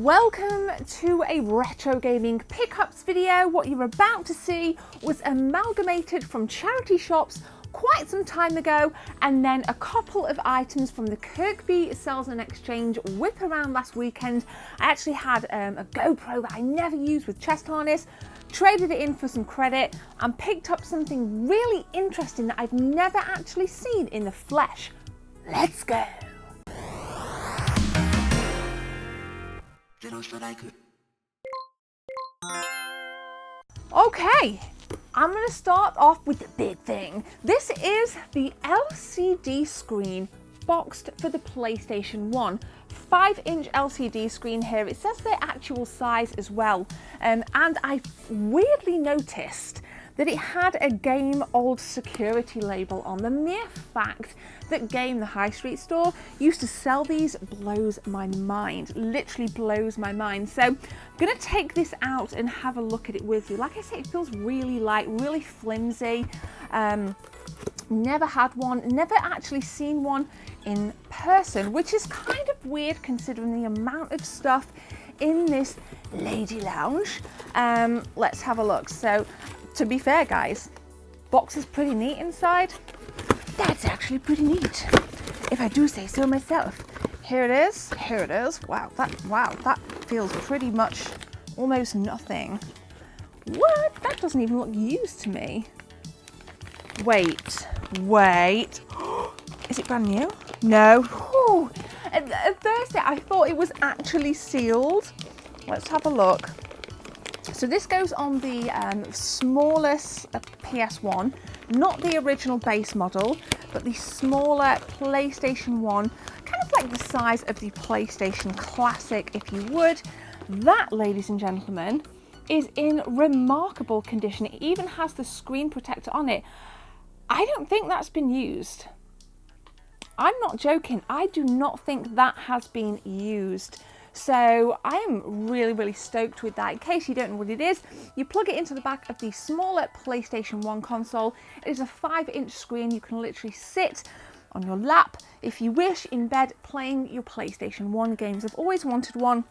Welcome to a retro gaming pickups video. What you're about to see was amalgamated from charity shops quite some time ago, and then a couple of items from the Kirkby Sales and Exchange whip around last weekend. I actually had a GoPro that I never used with chest harness, traded it in for some credit, and picked up something really interesting that I've never actually seen in the flesh. Let's go. Okay, I'm going to start off with the big thing. This is the LCD screen boxed for the PlayStation 1. 5-inch LCD screen here. It says the actual size as well. And I weirdly noticed that it had a Game Old security label on. The mere fact that Game, the high street store, used to sell these blows my mind, literally blows my mind. So I'm gonna take this out and have a look at it with you. Like I say, it feels really light, really flimsy. Never had one, never actually seen one in person, which is kind of weird considering the amount of stuff in this lady lounge. Let's have a look. So, to be fair, guys, box is pretty neat inside. That's actually pretty neat, if I do say so myself. Here it is. Here it is. Wow, that feels pretty much almost nothing. What? That doesn't even look used to me. Wait. Is it brand new? No. Ooh. At first, I thought it was actually sealed. Let's have a look. So this goes on the smallest PS1, not the original base model, but the smaller PlayStation 1, kind of like the size of the PlayStation Classic, if you would. That, ladies and gentlemen, is in remarkable condition. It even has the screen protector on it. I don't think that's been used. I'm not joking. I do not think that has been used. So I am really stoked with that. In case you don't know what it is, you plug it into the back of the smaller PlayStation 1 console. It is a 5-inch screen. You can literally sit on your lap, if you wish, in bed playing your PlayStation 1 games. I've always wanted one,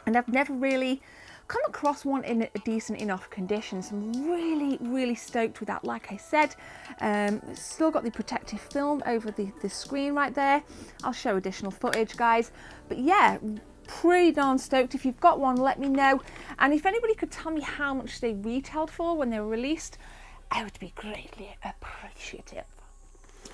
and I've never really come across one in a decent enough condition. So I'm really stoked with that. Like I said, it's still got the protective film over the screen right there. I'll show additional footage, guys. But yeah, pretty darn stoked. If you've got one, let me know. And if anybody could tell me how much they retailed for when they were released, I would be greatly appreciative.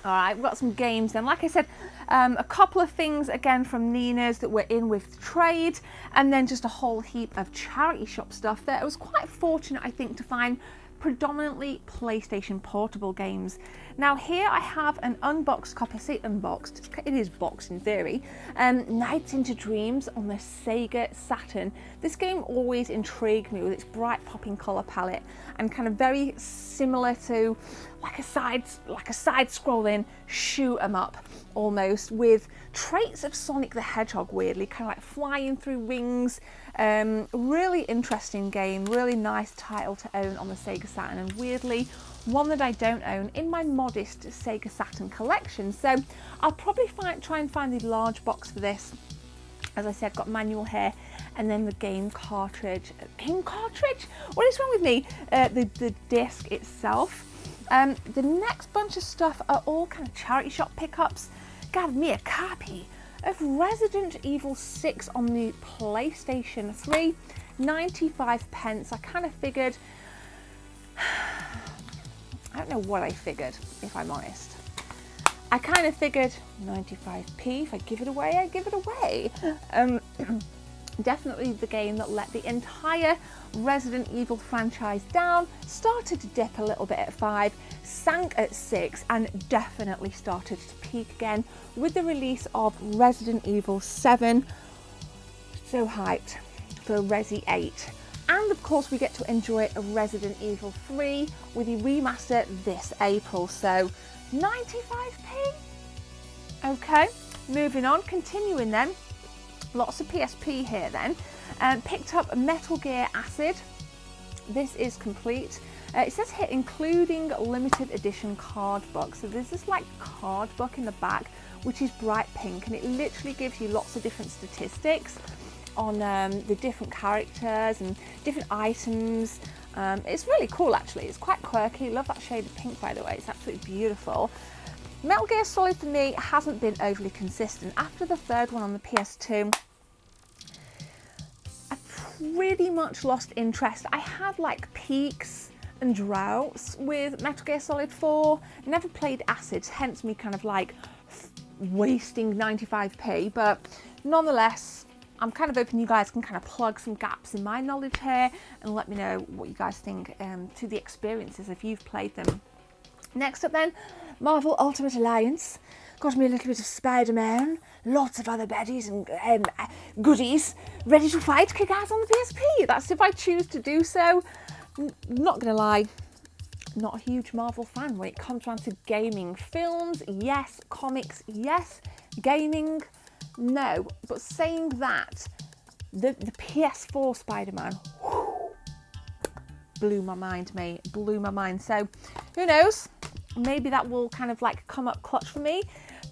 All right, we've got some games then. Like I said, a couple of things again from Nina's that were in with trade, and then just a whole heap of charity shop stuff there. I was quite fortunate, I think, to find predominantly PlayStation Portable games. Now here I have an unboxed copy. I say unboxed, it is boxed in theory. Nights into Dreams on the Sega Saturn. This game always intrigued me with its bright popping colour palette and kind of very similar to like a side scrolling shoot 'em up almost, with traits of Sonic the Hedgehog, weirdly, kind of like flying through rings. Really interesting game, really nice title to own on the Sega Saturn, and weirdly one that I don't own in my modest Sega Saturn collection. So I'll probably try and find the large box for this. As I said, got manual here, and then the game cartridge. Game cartridge? What is wrong with me? The disc itself. The next bunch of stuff are all kind of charity shop pickups. Got me a copy of Resident Evil 6 on the PlayStation 3, 95 pence. I kind of figured, I don't know what I figured, if I'm honest. I kind of figured 95p, if I give it away, I give it away. Definitely the game that let the entire Resident Evil franchise down. Started to dip a little bit at 5, sank at 6, and definitely started to peak again with the release of Resident Evil 7. So hyped for Resi 8. And of course we get to enjoy a Resident Evil 3 with the remaster this April. So 95p. Okay, moving on, continuing then. Lots of PSP here then. Picked up Metal Gear Acid. This is complete. It says here including limited edition card book. So there's this like card book in the back which is bright pink, and it literally gives you lots of different statistics. on the different characters and different items. It's really cool actually, it's quite quirky. Love that shade of pink, by the way, it's absolutely beautiful. Metal Gear Solid for me hasn't been overly consistent. After the third one on the PS2, I pretty much lost interest. I had like peaks and droughts with Metal Gear Solid 4. Never played Acids, hence me kind of like wasting 95p, but nonetheless, I'm kind of hoping you guys can kind of plug some gaps in my knowledge here and let me know what you guys think to the experiences if you've played them. Next up then, Marvel Ultimate Alliance. Got me a little bit of Spider-Man, lots of other baddies and goodies ready to fight, kick ass on the PSP. That's if I choose to do so. Not gonna lie, not a huge Marvel fan when it comes down to gaming. Films, yes. Comics, yes. Gaming, no. But saying that, the PS4 Spider-Man blew my mind, mate. Blew my mind. So who knows? Maybe that will kind of like come up clutch for me.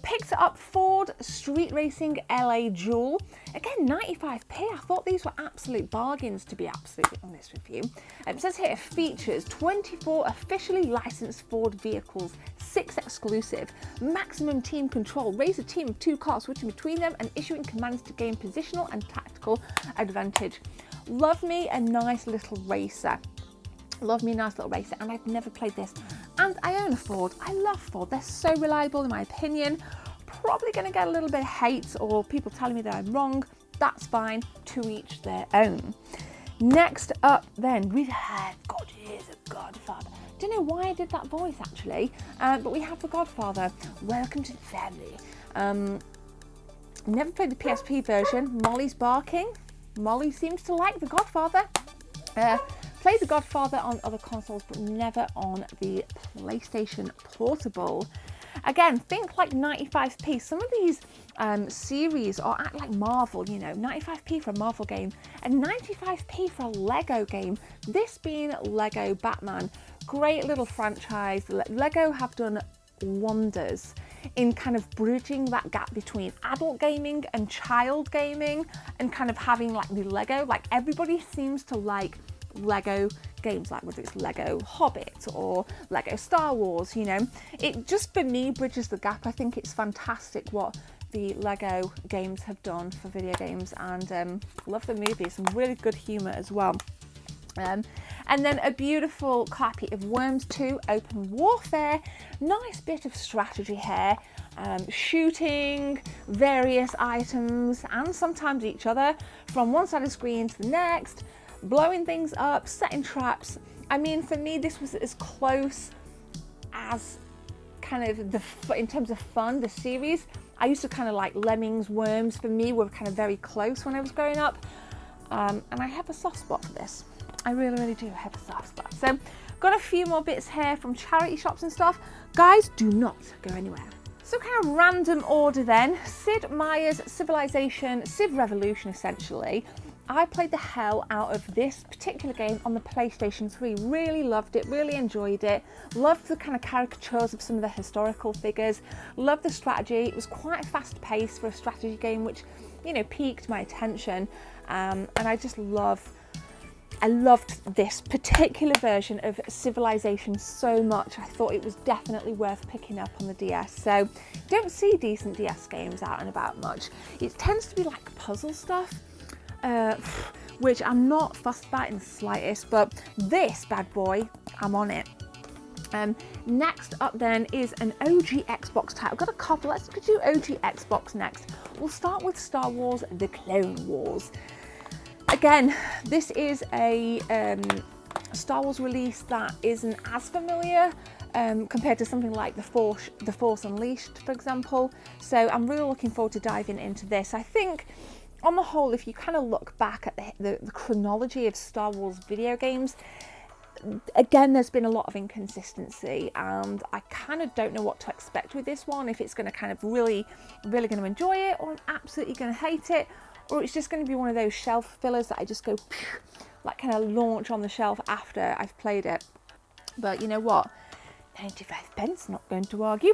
Picked up Ford Street Racing LA Duel. Again, 95p. I thought these were absolute bargains, to be absolutely honest with you. It says here, features 24 officially licensed Ford vehicles, 6 exclusive, maximum team control, raise a team of 2 cars, switching between them and issuing commands to gain positional and tactical advantage. Love me a nice little racer. Love me a nice little racer, and I've never played this. And I own a Ford. I love Ford. They're so reliable in my opinion. Probably going to get a little bit of hate or people telling me that I'm wrong. That's fine. To each their own. Next up then, we have God is a Godfather. Don't know why I did that voice actually, but we have The Godfather. Welcome to the family. Never played the PSP version. Molly's barking. Molly seems to like The Godfather. Played The Godfather on other consoles, but never on the PlayStation Portable. Again, think like 95p. Some of these series are act like Marvel, you know, 95p for a Marvel game and 95p for a Lego game. This being Lego Batman, great little franchise. Lego have done wonders in kind of bridging that gap between adult gaming and child gaming and kind of having like the Lego, like everybody seems to like Lego games, like whether it's Lego Hobbit or Lego Star Wars, you know, it just for me bridges the gap. I think it's fantastic what the Lego games have done for video games, and love the movies, some really good humour as well. And then a beautiful copy of Worms 2 Open Warfare, nice bit of strategy here, shooting various items and sometimes each other from one side of the screen to the next, blowing things up, setting traps. I mean, for me, this was as close as kind of in terms of fun, the series. I used to kind of like Lemmings, Worms, for me were kind of very close when I was growing up. And I have a soft spot for this. I really, really do have a soft spot. So, got a few more bits here from charity shops and stuff. Guys, do not go anywhere. So kind of random order then. Sid Meier's Civilization, Civ Revolution essentially. I played the hell out of this particular game on the PlayStation 3. Really loved it, really enjoyed it. Loved the kind of caricatures of some of the historical figures. Loved the strategy. It was quite fast paced for a strategy game, which, you know, piqued my attention. And I loved this particular version of Civilization so much. I thought it was definitely worth picking up on the DS. So don't see decent DS games out and about much. It tends to be like puzzle stuff. Which I'm not fussed about in the slightest, but this bad boy, I'm on it. Next up then is an OG Xbox title. I've got a couple. Let's do OG Xbox next. We'll start with Star Wars The Clone Wars. Again, this is a Star Wars release that isn't as familiar compared to something like The Force Unleashed, for example. So I'm really looking forward to diving into this. I think on the whole, if you kind of look back at the chronology of Star Wars video games, again, there's been a lot of inconsistency, and I kind of don't know what to expect with this one, if it's going to kind of really going to enjoy it, or I'm absolutely going to hate it, or it's just going to be one of those shelf fillers that I just go, like kind of launch on the shelf after I've played it. But you know what? 95p, not going to argue.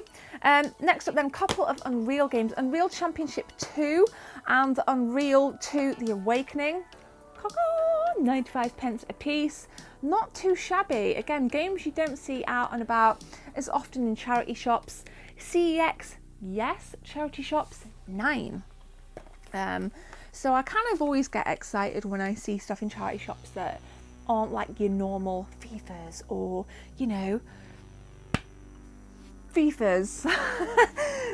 Next up then, couple of Unreal games. Unreal Championship 2 and Unreal 2 The Awakening. 95p a piece. Not too shabby. Again, games you don't see out and about as often in charity shops. CEX, yes. Charity shops, 9. So I kind of always get excited when I see stuff in charity shops that aren't like your normal FIFAs or, you know, FIFAs.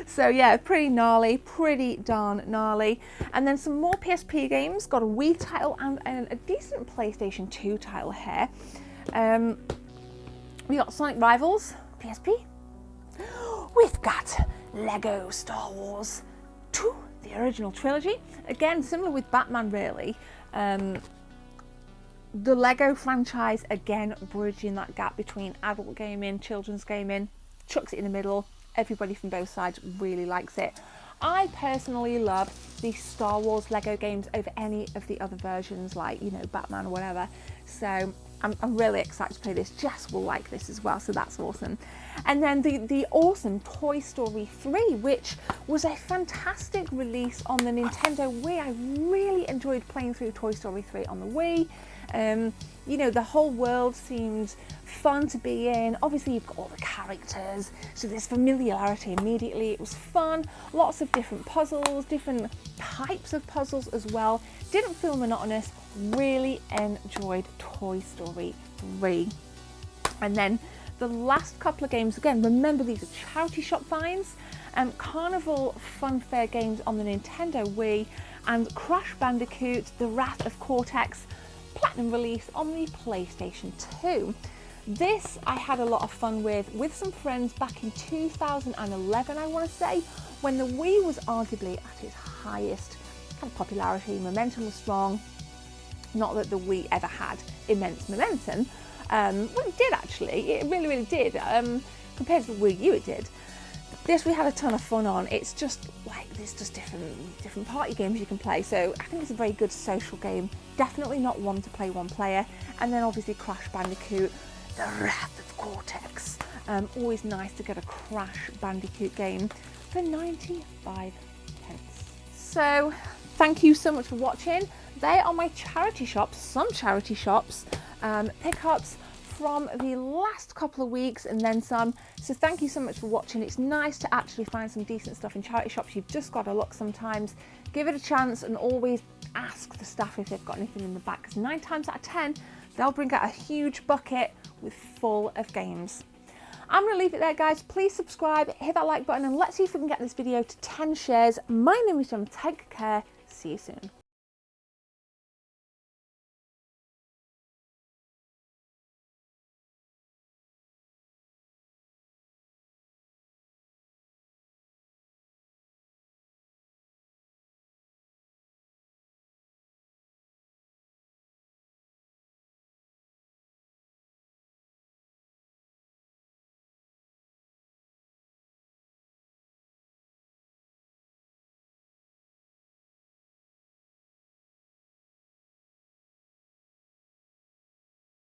So yeah, pretty gnarly, pretty darn gnarly. And then some more PSP games, got a Wii title and a decent PlayStation 2 title here. We got Sonic Rivals, PSP. We've got Lego Star Wars 2, the original trilogy. Again, similar with Batman really. The Lego franchise, again, bridging that gap between adult gaming, children's gaming, chucks it in the middle. Everybody from both sides really likes it. I personally love the Star Wars Lego games over any of the other versions, like, you know, Batman or whatever. So I'm really excited to play this. Jess will like this as well, so that's awesome. And then the awesome Toy Story 3, which was a fantastic release on the Nintendo Wii. I really enjoyed playing through Toy Story 3 on the Wii. You know, the whole world seemed fun to be in. Obviously you've got all the characters, so there's familiarity immediately. It was fun, lots of different puzzles, different types of puzzles as well. Didn't feel monotonous, really enjoyed Toy Story 3. And then the last couple of games, again, remember these are charity shop finds. Carnival Funfair games on the Nintendo Wii and Crash Bandicoot, The Wrath of Cortex, Platinum release on the PlayStation 2. This I had a lot of fun with some friends back in 2011, I want to say, when the Wii was arguably at its highest kind of popularity. Momentum was strong. Not that the Wii ever had immense momentum. Well, it did actually. It really, really did. Compared to the Wii U, it did. This we had a ton of fun on. It's just like there's just different party games you can play. So I think it's a very good social game. Definitely not one to play one player. And then obviously Crash Bandicoot, The Wrath of Cortex. Always nice to get a Crash Bandicoot game for 95p. So thank you so much for watching. They are my charity shops, some charity shops, pickups from the last couple of weeks and then some. So thank you so much for watching. It's nice to actually find some decent stuff in charity shops. You've just got to look sometimes. Give it a chance and always ask the staff if they've got anything in the back, because 9 times out of 10 they'll bring out a huge bucket with full of games. I'm going to leave it there, guys. Please subscribe, hit that like button, and let's see if we can get this video to 10 shares. My name is Jem. Take care. See you soon.